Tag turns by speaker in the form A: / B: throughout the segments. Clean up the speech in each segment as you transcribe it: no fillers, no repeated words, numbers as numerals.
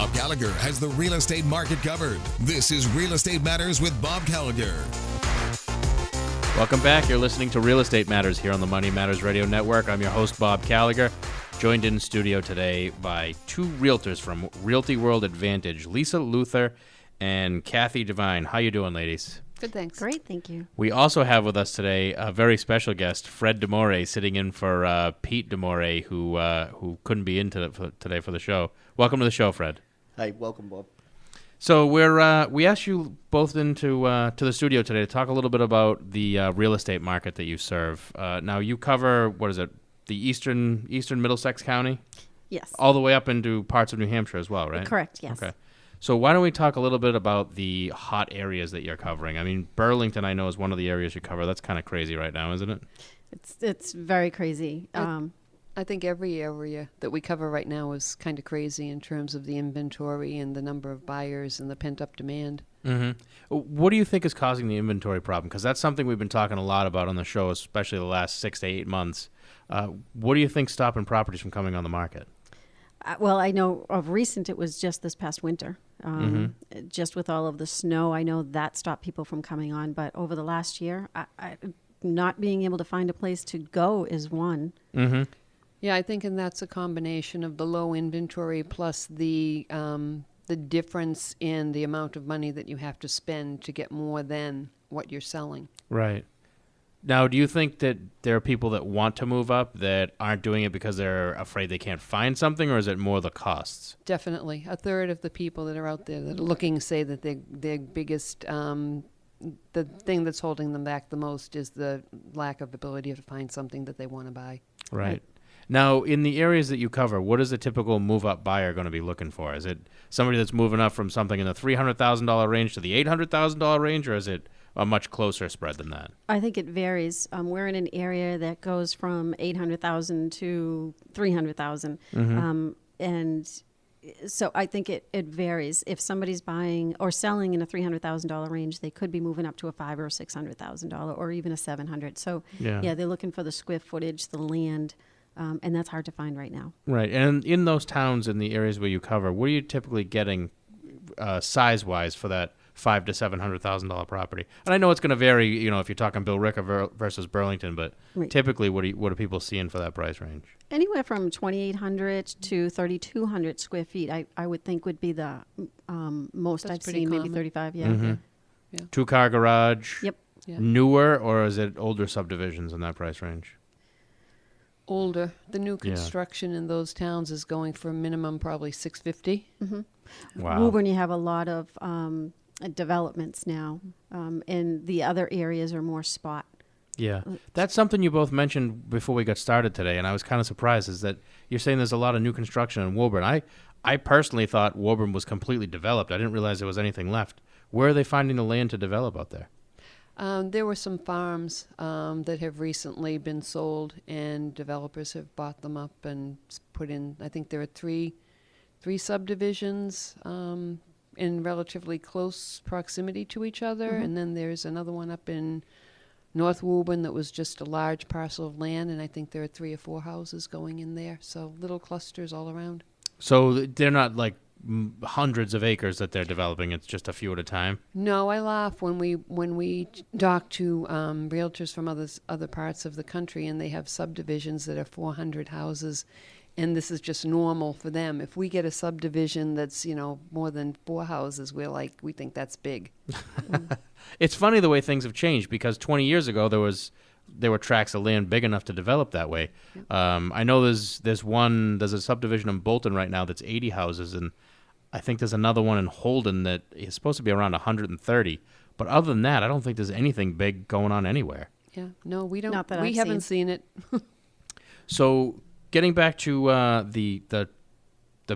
A: Bob Gallagher has the real estate market covered. This is Real Estate Matters with Bob Gallagher.
B: Welcome back. You're listening to Real Estate Matters here on the Money Matters Radio Network. I'm your host, Bob Gallagher, joined in studio today by two realtors from Realty World Advantage, Lisa Luther and Kathy Devine. How you doing, ladies?
C: Good, thanks.
D: Great, thank you.
B: We also have with us today a very special guest, Fred DeMore, sitting in for Pete DeMore, who couldn't be in today for the show. Welcome to the show, Fred.
E: Hi, welcome, Bob.
B: So we asked you both into to the studio today to talk a little bit about the real estate market that you serve. Now you cover, what is it, the eastern Middlesex County?
D: Yes.
B: All the way up into parts of New Hampshire as well, right?
D: Correct, yes.
B: Okay. So why don't we talk a little bit about the hot areas that you're covering? I mean, Burlington, I know, is one of the areas you cover. That's kind of crazy right now, isn't it?
D: It's very crazy.
C: I think every area that we cover right now is kind of crazy in terms of the inventory and the number of buyers and the pent-up demand.
B: Mm-hmm. What do you think is causing the inventory problem? Because that's something we've been talking a lot about on the show, especially the last 6 to 8 months. What do you think stopping properties from coming on the market?
D: Well, I know of recent it was just this past winter. Just with all of the snow, I know that stopped people from coming on. But over the last year, not being able to find a place to go is one.
B: Mm-hmm.
C: Yeah, I think, and that's a combination of the low inventory plus the difference in the amount of money that you have to spend to get more than what you're selling.
B: Right. Now, do you think that there are people that want to move up that aren't doing it because they're afraid they can't find something, or is it more the costs?
C: Definitely. A third of the people that are out there that are looking say that their biggest, the thing that's holding them back the most is the lack of ability to find something that they want to buy.
B: Right. Now, in the areas that you cover, what is a typical move-up buyer going to be looking for? Is it somebody that's moving up from something in the $300,000 range to the $800,000 range, or is it a much closer spread than that?
D: I think it varies. We're in an area that goes from $800,000 to $300,000.
B: Mm-hmm.
D: And so I think it varies. If somebody's buying or selling in a $300,000 range, they could be moving up to a $500,000 or $600,000 or even a $700,000. So yeah, they're looking for the square footage, the land. And that's hard to find right now. Right.
B: And in those towns, in the areas where you cover, what are you typically getting size-wise for that $500,000 to $700,000 property? And I know it's going to vary, if you're talking Billerica versus Burlington, but typically, what are people seeing for that price range?
D: Anywhere from 2,800 to 3,200 square feet, I would think would be the most
C: That's
D: I've
C: pretty
D: seen,
C: common.
D: maybe 35, yeah.
B: Mm-hmm.
C: Yeah.
B: 2-car garage.
D: Yep.
C: Yeah.
B: Newer, or is it older subdivisions in that price range?
C: Older. The new construction in those towns is going for a minimum probably $650,000.
D: Mm-hmm.
B: Wow.
D: Woburn, you have a lot of developments now, and the other areas are more spot.
B: Yeah. That's something you both mentioned before we got started today, and I was kind of surprised, is that you're saying there's a lot of new construction in Woburn. I personally thought Woburn was completely developed. I didn't realize there was anything left. Where are they finding the land to develop out there?
C: There were some farms that have recently been sold, and developers have bought them up and put in. I think there are three subdivisions in relatively close proximity to each other, and then there's another one up in North Woburn that was just a large parcel of land, and I think there are 3 or 4 houses going in there. So little clusters all around.
B: So they're not like hundreds of acres that they're developing. It's just a few at a time.
C: No, I laugh when we talk to realtors from other parts of the country, and they have subdivisions that are 400 houses, and this is just normal for them. If we get a subdivision that's more than 4 houses, we think that's big.
B: It's funny the way things have changed, because 20 years ago there were tracts of land big enough to develop that way. Yep. I know there's a subdivision in Bolton right now that's 80 houses, and I think there's another one in Holden that is supposed to be around 130. But other than that, I don't think there's anything big going on anywhere.
C: Yeah, no, we don't.
D: Not that
C: we
D: I've
C: haven't seen it.
B: So getting back to the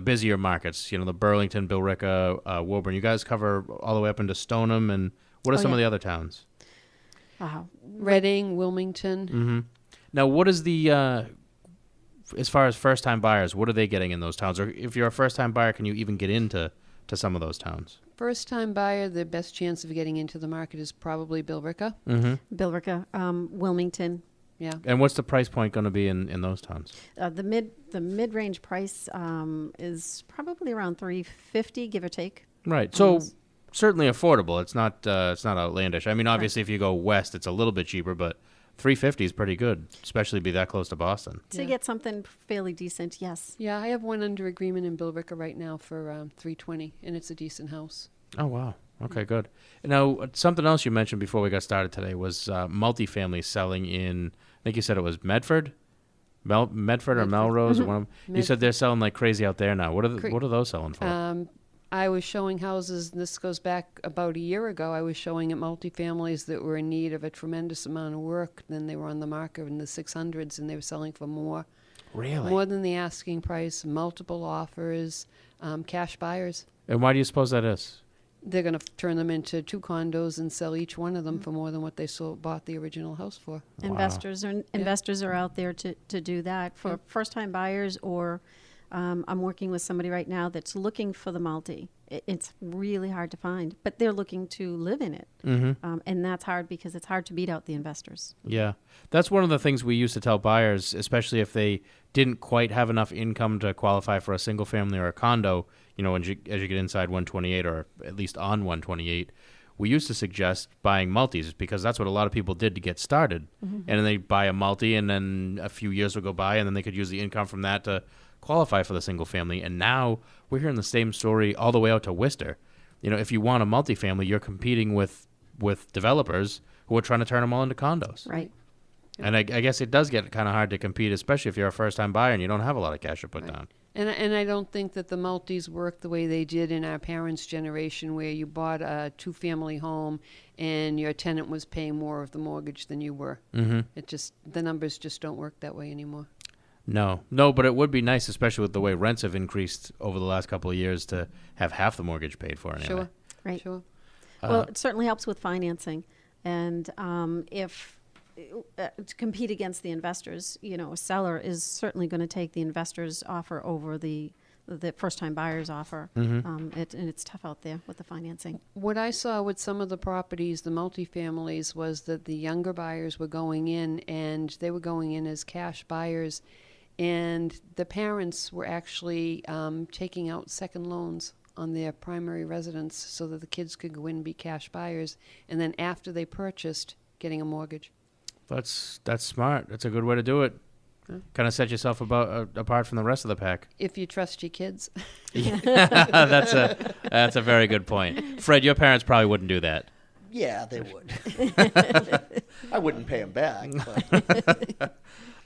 B: busier markets, the Burlington, Billerica, Woburn, you guys cover all the way up into Stoneham, and what are some of the other towns?
C: Reading, Wilmington.
B: Mm-hmm. Now, what is the as far as first-time buyers, what are they getting in those towns? Or if you're a first-time buyer, can you even get into some of those towns?
C: First-time buyer, the best chance of getting into the market is probably Billerica.
B: Mm-hmm.
D: Billerica, Wilmington,
C: Yeah.
B: And what's the price point going to be in those towns?
D: The mid-range price is probably around 350, give or take.
B: Right. So
D: Almost.
B: certainly affordable. It's not outlandish. I mean, obviously, if you go west, it's a little bit cheaper, but 350 is pretty good, especially be that close to Boston.
D: To
C: Yeah.
D: get something fairly decent, yes.
C: Yeah, I have one under agreement in Billerica right now for 320, and it's a decent house.
B: Oh, wow. Okay, good. Now, something else you mentioned before we got started today was multifamily selling in, I think you said it was Medford? Medford or
C: Medford.
B: Melrose or one of them. You said
C: Medford.
B: they're selling like crazy out there now. What are
C: Cra-
B: what are those selling for?
C: I was showing houses, and this goes back about a year ago, I was showing at multifamilies that were in need of a tremendous amount of work. Then they were on the market in the 600s, and they were selling for more than the asking price, multiple offers, cash buyers.
B: And why do you suppose that is?
C: They're going to turn them into 2 condos and sell each one of them for more than what they bought the original house for.
D: Investors are out there to do that for
C: Yeah.
D: first-time buyers, or I'm working with somebody right now that's looking for the multi. It's really hard to find, but they're looking to live in it. And that's hard because it's hard to beat out the investors.
B: Yeah. That's one of the things we used to tell buyers, especially if they didn't quite have enough income to qualify for a single family or a condo, as you get inside 128 or at least on 128. We used to suggest buying multis because that's what a lot of people did to get started. And then they buy a multi, and then a few years would go by, and then they could use the income from that to qualify for the single family. And now we're hearing the same story all the way out to Worcester. If you want a multifamily, you're competing with developers who are trying to turn them all into condos.
D: Right.
B: And I guess it does get kind of hard to compete, especially if you're a first-time buyer and you don't have a lot of cash to put
C: Right.
B: down.
C: And I don't think that the multis work the way they did in our parents' generation, where you bought a 2-family home and your tenant was paying more of the mortgage than you were.
B: Mm-hmm.
C: The numbers just don't work that way anymore.
B: No, but it would be nice, especially with the way rents have increased over the last couple of years, to have half the mortgage paid for anyway.
C: Sure.
D: Right.
C: Sure.
D: Well, it certainly helps with financing. And if to compete against the investors, a seller is certainly going to take the investor's offer over the first-time buyer's offer. And it's tough out there with the financing.
C: What I saw with some of the properties, the multifamilies, was that the younger buyers were going in, and they were going in as cash buyers, and the parents were actually taking out second loans on their primary residence so that the kids could go in and be cash buyers, and then after they purchased, getting a mortgage.
B: That's smart. That's a good way to do it. Kind of set yourself apart from the rest of the pack.
C: If you trust your kids.
B: That's a very good point. Fred, your parents probably wouldn't do that.
E: Yeah, they would. I wouldn't pay them back.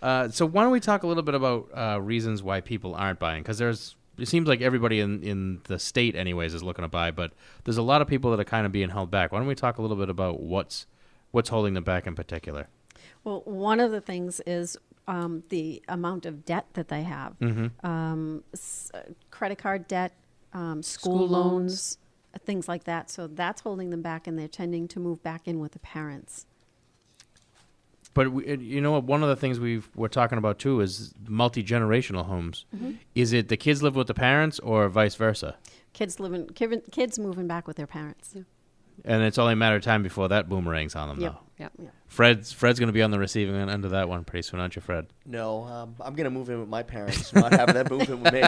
E: But.
B: So why don't we talk a little bit about reasons why people aren't buying? Because it seems like everybody in the state anyways is looking to buy, but there's a lot of people that are kind of being held back. Why don't we talk a little bit about what's holding them back in particular?
D: Well, one of the things is the amount of debt that they have. Credit card debt, school loans, things like that. So that's holding them back, and they're tending to move back in with the parents.
B: But one of the things we're talking about too is multi-generational homes. Is it the kids live with the parents or vice versa?
D: Kids moving back with their parents.
C: Yeah.
B: And it's only a matter of time before that boomerangs on them,
D: Yep.
B: though.
C: Yeah.
B: Fred's going to be on the receiving end of that one pretty soon, aren't you, Fred?
E: No, I'm going to move in with my parents, not having them move in with me.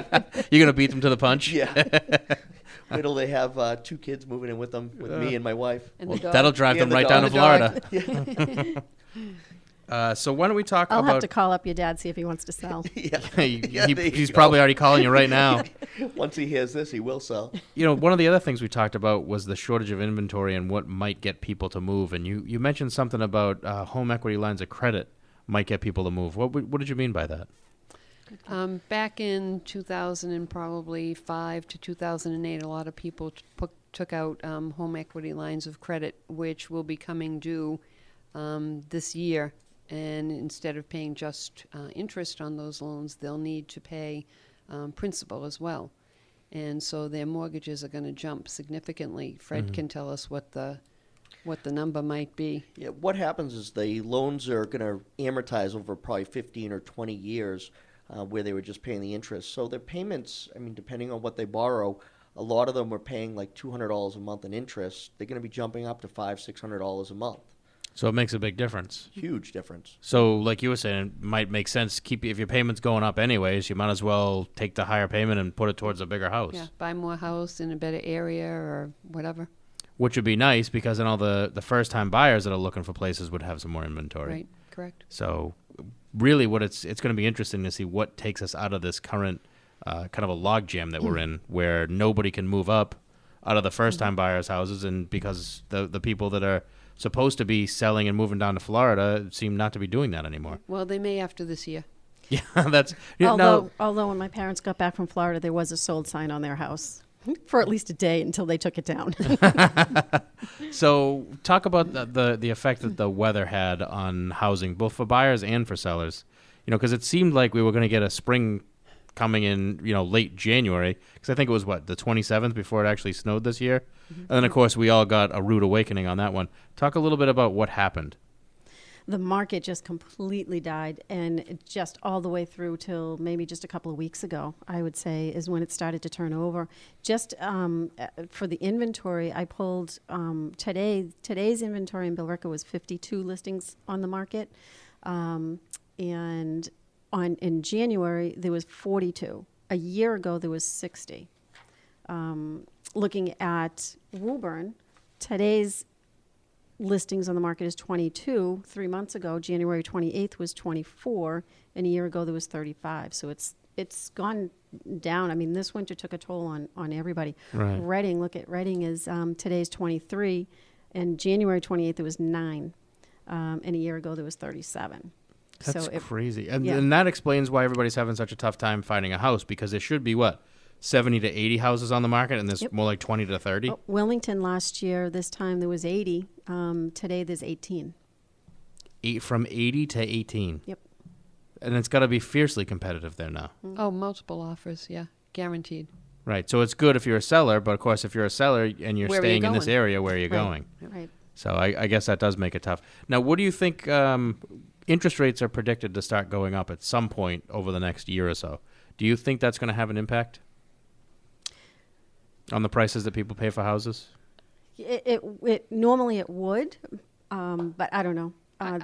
B: You're going to beat them to the punch?
E: Yeah. Wait till they have 2 kids moving in with them, with me and my wife.
C: And
B: Well,
C: the dog.
B: that'll drive
E: And
B: them
E: the
B: right
E: dog.
B: down to
E: The
B: Florida. So why don't we talk
D: I'll
B: about...
D: have to call up your dad, see if he wants to sell.
E: Yeah. Yeah, there you
B: he's
E: go.
B: probably already calling you right now.
E: Once he hears this, he will sell.
B: One of the other things we talked about was the shortage of inventory and what might get people to move. And you mentioned something about home equity lines of credit might get people to move. What did you mean by that?
C: Back in 2005 to 2008, a lot of people took out home equity lines of credit, which will be coming due this year. And instead of paying just interest on those loans, they'll need to pay principal as well. And so their mortgages are going to jump significantly. Fred can tell us what the number might be.
E: Yeah, what happens is the loans are going to amortize over probably 15 or 20 years where they were just paying the interest. So their payments, depending on what they borrow, a lot of them were paying like $200 a month in interest. They're going to be jumping up to $500-$600 a month.
B: So it makes a big difference.
E: Huge difference.
B: So like you were saying, it might make sense. If your payment's going up anyways, you might as well take the higher payment and put it towards a bigger house.
C: Yeah, buy more house in a better area or whatever.
B: Which would be nice because then all the first-time buyers that are looking for places would have some more inventory.
C: Right, correct.
B: So really what it's going to be interesting to see what takes us out of this current kind of a log jam that we're in where nobody can move up out of the first-time buyers' houses, and because the people that are supposed to be selling and moving down to Florida seem not to be doing that anymore.
C: Well, they may after this year.
B: Yeah, that's...
D: Although when my parents got back from Florida, there was a sold sign on their house for at least a day until they took it down.
B: So talk about the effect that the weather had on housing, both for buyers and for sellers. Because it seemed like we were going to get a spring coming in, late January, because I think it was, the 27th before it actually snowed this year? Mm-hmm. And then, of course, we all got a rude awakening on that one. Talk a little bit about what happened.
D: The market just completely died, and just all the way through till maybe just a couple of weeks ago, I would say, is when it started to turn over. Just for the inventory, I pulled today's inventory in Billerica was 52 listings on the market, and in January there was 42. A year ago there was 60. Looking at Woburn, today's listings on the market is 22. 3 months ago, January 28th was 24, and a year ago there was 35. So it's gone down. I mean, this winter took a toll on everybody.
B: Right.
D: Reading, look at Reading is today's 23, and January 28th it was 9, and a year ago there was 37.
B: That's crazy. And that explains why everybody's having such a tough time finding a house, because there should be 70 to 80 houses on the market, and there's more like 20 to 30.
D: Wellington last year, this time there was 80. Today there's 18.
B: From 80 to 18.
D: Yep.
B: And it's got to be fiercely competitive there now.
C: Mm-hmm. Oh, multiple offers, yeah, guaranteed.
B: Right. So it's good if you're a seller, but of course if you're a seller and you're staying in this area, where are you going?
D: Right.
B: So I guess that does make it tough. Now, what do you think? Interest rates are predicted to start going up at some point over the next year or so. Do you think that's going to have an impact on the prices that people pay for houses?
D: It normally it would, but I don't know.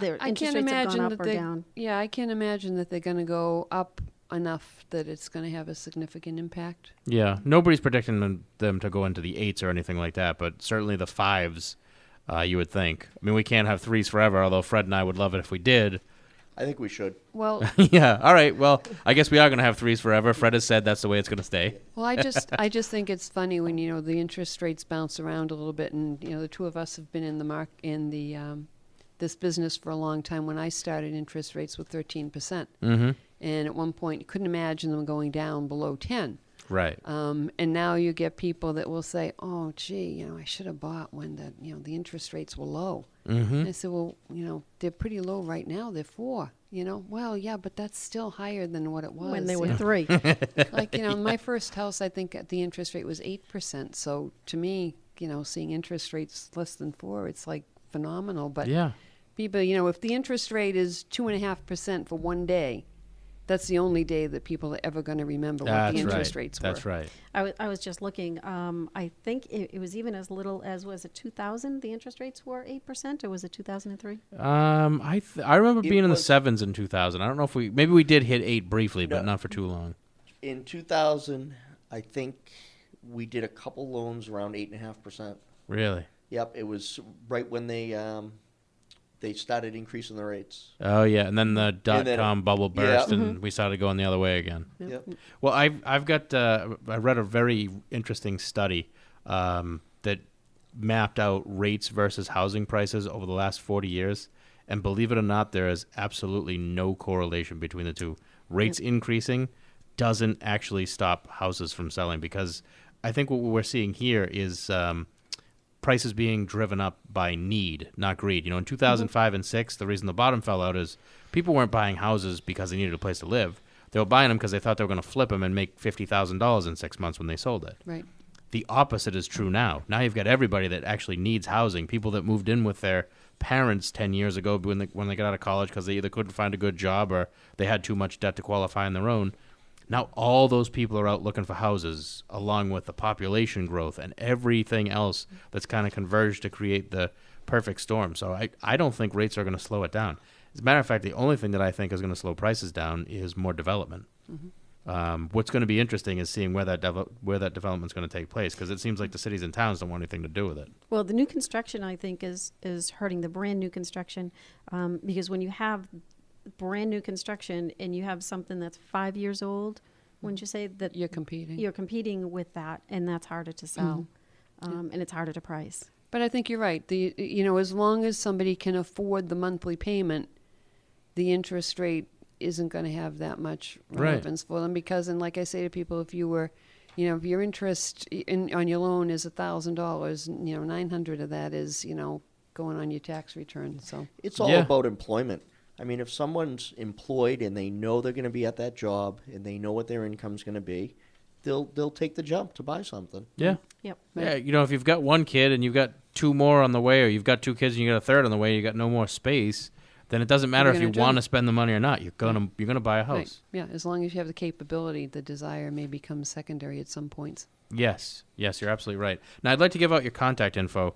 D: Their interest rates have gone up or down.
C: Yeah, I can't imagine that they're going to go up enough that it's going to have a significant impact.
B: Yeah, nobody's predicting them to go into the 8s or anything like that, but certainly the 5s, you would think. I mean, we can't have 3s forever, although Fred and I would love it if we did.
E: I think we should.
C: Well,
B: yeah. All right. Well, I guess we are going to have 3s forever. Fred has said that's the way it's going to stay.
C: Well, I just think it's funny when the interest rates bounce around a little bit, and the two of us have been in this business for a long time. When I started, interest rates were 13%, and at one point you couldn't imagine them going down below 10.
B: Right.
C: And now you get people that will say, "Oh, gee, I should have bought when the interest rates were low." Mm-hmm. And I said, "Well, they're pretty low right now. They're 4. Well, yeah, but that's still higher than what it was
D: when they were 3.
C: Like my first house, I think the interest rate was 8%. So to me, seeing interest rates less than 4, it's like phenomenal. But
B: yeah,
C: people, if the interest rate is 2.5% for one day, that's the only day that people are ever going to remember what the interest rates were.
B: That's right.
D: I was just looking. I think it was even as little as, was it 2000? The interest rates were 8%, or was it 2003?
B: I remember being in the 7s in 2000. I don't know if maybe we did hit 8 briefly, but not for too long.
E: In 2000, I think we did a couple loans around 8.5%.
B: Really?
E: Yep. It was right when they started increasing the rates.
B: Oh yeah, and then the dot-com bubble burst, and we started going the other way again.
E: Yep.
B: Well, I've got I read a very interesting study that mapped out rates versus housing prices over the last 40 years, and believe it or not, there is absolutely no correlation between the two. Rates increasing doesn't actually stop houses from selling, because I think what we're seeing here is prices being driven up by need, not greed. In 2005 and 6, the reason the bottom fell out is people weren't buying houses because they needed a place to live. They were buying them because they thought they were going to flip them and make $50,000 in 6 months when they sold it.
C: Right.
B: The opposite is true now. Now you've got everybody that actually needs housing. People that moved in with their parents 10 years ago when they got out of college because they either couldn't find a good job or they had too much debt to qualify on their own. Now all those people are out looking for houses, along with the population growth and everything else that's kind of converged to create the perfect storm. So I don't think rates are going to slow it down. As a matter of fact, the only thing that I think is going to slow prices down is more development. What's going to be interesting is seeing where that development's going to take place, because it seems like the cities and towns don't want anything to do with it.
D: Well, the new construction, I think, is hurting the brand new construction, because when you have brand new construction and you have something that's 5 years old, wouldn't you say that
C: You're competing.
D: you're competing with that, and that's harder to sell, and it's harder to price.
C: But I think you're right. As long as somebody can afford the monthly payment, the interest rate isn't going to have that much relevance for them, because, and like I say to people, if your interest on your loan is $1,000, $900 of that is, going on your tax return. So
E: It's all about employment. I mean, if someone's employed and they know they're going to be at that job and they know what their income's going to be, they'll take the jump to buy something.
B: Yeah.
D: Yep.
B: Yeah, if you've got one kid and you've got two more on the way, or you've got two kids and you got a third on the way, you got no more space, then it doesn't matter if you want to spend the money or not. You're gonna buy a house.
C: right. Yeah, as long as you have the capability, the desire may become secondary at some points.
B: Yes, you're absolutely right. Now, I'd like to give out your contact info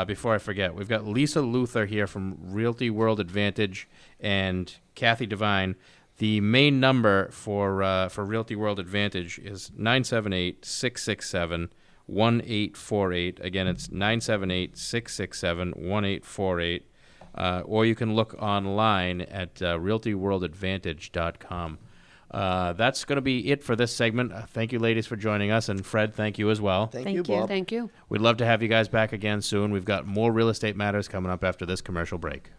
B: before I forget. We've got Lisa Luther here from Realty World Advantage and Kathy Devine. The main number for Realty World Advantage is 978-667-1848. Again, it's 978-667-1848. Or you can look online at realtyworldadvantage.com. That's going to be it for this segment. Thank you, ladies, for joining us. And Fred, thank you as well.
E: Thank you, Bob.
C: Thank you.
B: We'd love to have you guys back again soon. We've got more real estate matters coming up after this commercial break.